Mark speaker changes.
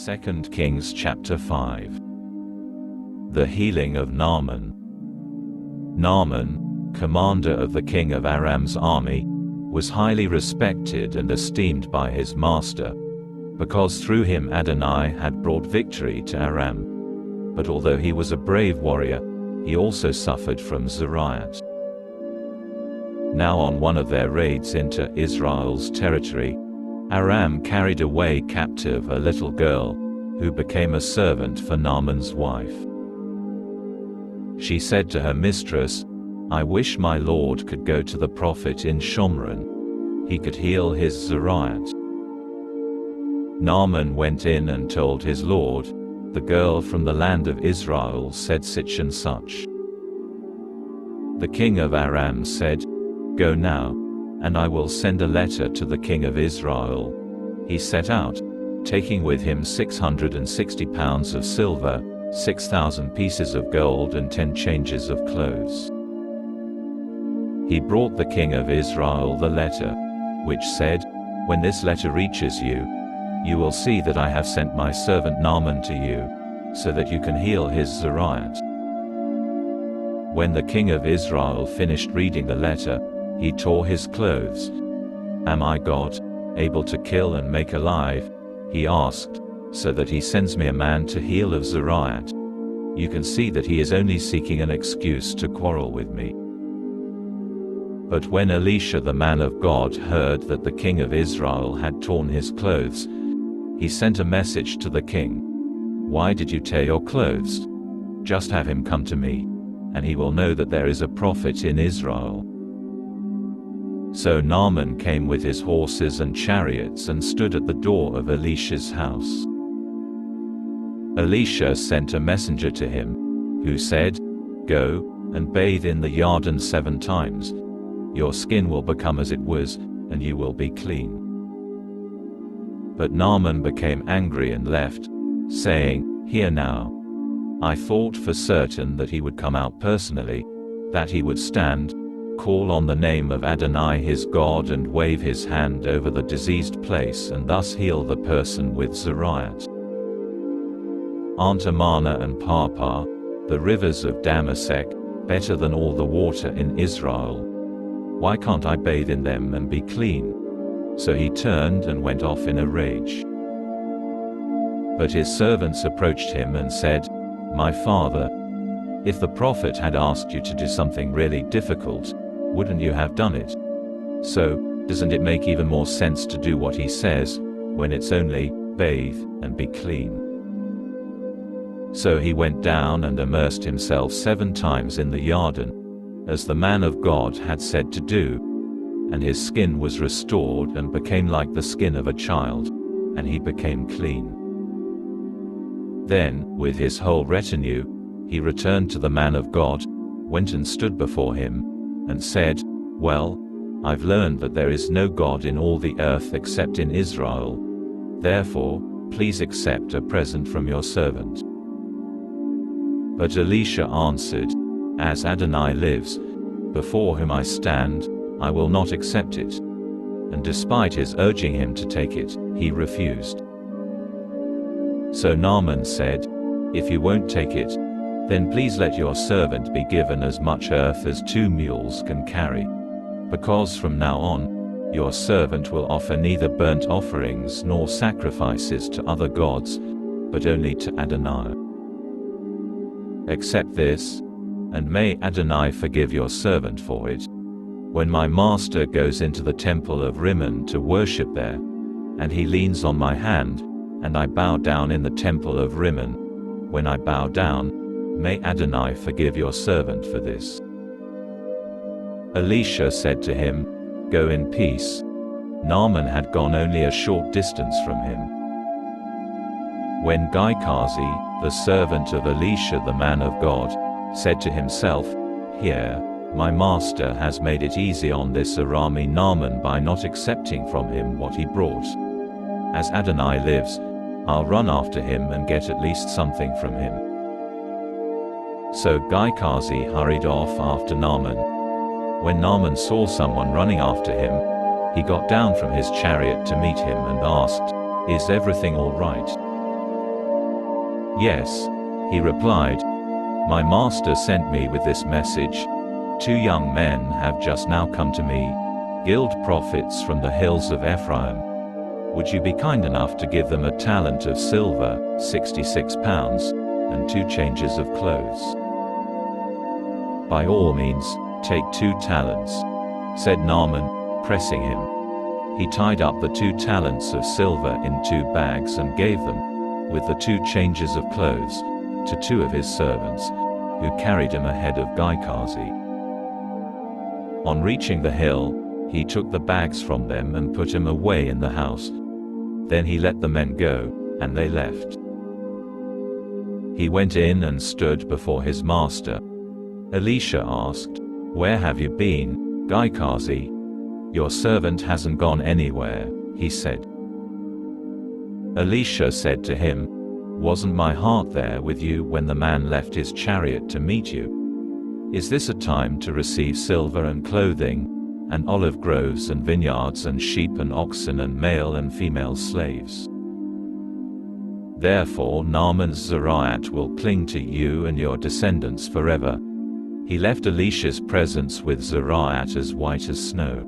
Speaker 1: 2 Kings chapter 5. The healing of Naaman. Naaman, commander of the king of Aram's army, was highly respected and esteemed by his master, because through him Adonai had brought victory to Aram. But although he was a brave warrior, he also suffered from Zariat. Now on one of their raids into Israel's territory, Aram carried away captive a little girl, who became a servant for Naaman's wife. She said to her mistress, "I wish my lord could go to the prophet in Shomron. He could heal his Zariat." Naaman went in and told his lord, "The girl from the land of Israel said such and such." The king of Aram said, "Go now, and I will send a letter to the king of Israel." He set out, taking with him 660 pounds of silver, 6,000 pieces of gold and 10 changes of clothes. He brought the king of Israel the letter, which said, "When this letter reaches you, you will see that I have sent my servant Naaman to you, so that you can heal his Zariat." When the king of Israel finished reading the letter, he tore his clothes. "Am I God, able to kill and make alive?" he asked, "so that he sends me a man to heal of Zariat? You can see that he is only seeking an excuse to quarrel with me." But when Elisha the man of God heard that the king of Israel had torn his clothes, he sent a message to the king, "Why did you tear your clothes? Just have him come to me, and he will know that there is a prophet in Israel." So Naaman came with his horses and chariots and stood at the door of Elisha's house. Elisha sent a messenger to him, who said, "Go, and bathe in the Jordan 7 times. Your skin will become as it was, and you will be clean." But Naaman became angry and left, saying, "Here now. I thought for certain that he would come out personally, that he would stand, call on the name of Adonai his God and wave his hand over the diseased place and thus heal the person with Zariat. Aren't Amana and Parpar, the rivers of Damasek, better than all the water in Israel? Why can't I bathe in them and be clean?" So he turned and went off in a rage. But his servants approached him and said, "My father, if the prophet had asked you to do something really difficult, wouldn't you have done it? So, doesn't it make even more sense to do what he says, when it's only, 'Bathe and be clean'?" So he went down and immersed himself 7 times in the Jordan, as the man of God had said to do, and his skin was restored and became like the skin of a child, and he became clean. Then, with his whole retinue, he returned to the man of God, went and stood before him, and said, "Well, I've learned that there is no God in all the earth except in Israel. Therefore, please accept a present from your servant." But Elisha answered, "As Adonai lives, before whom I stand, I will not accept it." And despite his urging him to take it, he refused. So Naaman said, "If you won't take it, then please let your servant be given as much earth as 2 mules can carry. Because from now on, your servant will offer neither burnt offerings nor sacrifices to other gods, but only to Adonai. Accept this, and may Adonai forgive your servant for it. When my master goes into the temple of Rimmon to worship there, and he leans on my hand, and I bow down in the temple of Rimmon, when I bow down, may Adonai forgive your servant for this." Elisha said to him, "Go in peace." Naaman had gone only a short distance from him. When Gehazi, the servant of Elisha the man of God, said to himself, "Here, my master has made it easy on this Arami Naaman by not accepting from him what he brought. As Adonai lives, I'll run after him and get at least something from him." So Gehazi hurried off after Naaman. When Naaman saw someone running after him, he got down from his chariot to meet him and asked, "Is everything all right?" Yes, he replied. My master sent me with this message. 2 young men have just now come to me, guild prophets from the hills of Ephraim. Would you be kind enough to give them a talent of silver, 66 pounds, and 2 changes of clothes? By all means, take 2 talents, said Naaman, pressing him. He tied up the 2 talents of silver in 2 bags and gave them, with the 2 changes of clothes, to 2 of his servants, who carried him ahead of Gehazi. On reaching the hill, he took the bags from them and put him away in the house. Then he let the men go, and they left. He went in and stood before his master. Elisha asked, Where have you been, Gehazi? Your servant hasn't gone anywhere, he said. Elisha said to him, Wasn't my heart there with you when the man left his chariot to meet you? Is this a time to receive silver and clothing, and olive groves and vineyards and sheep and oxen and male and female slaves? Therefore Naaman's Zariat will cling to you and your descendants forever. He left Elisha's presence with Zariat as white as snow.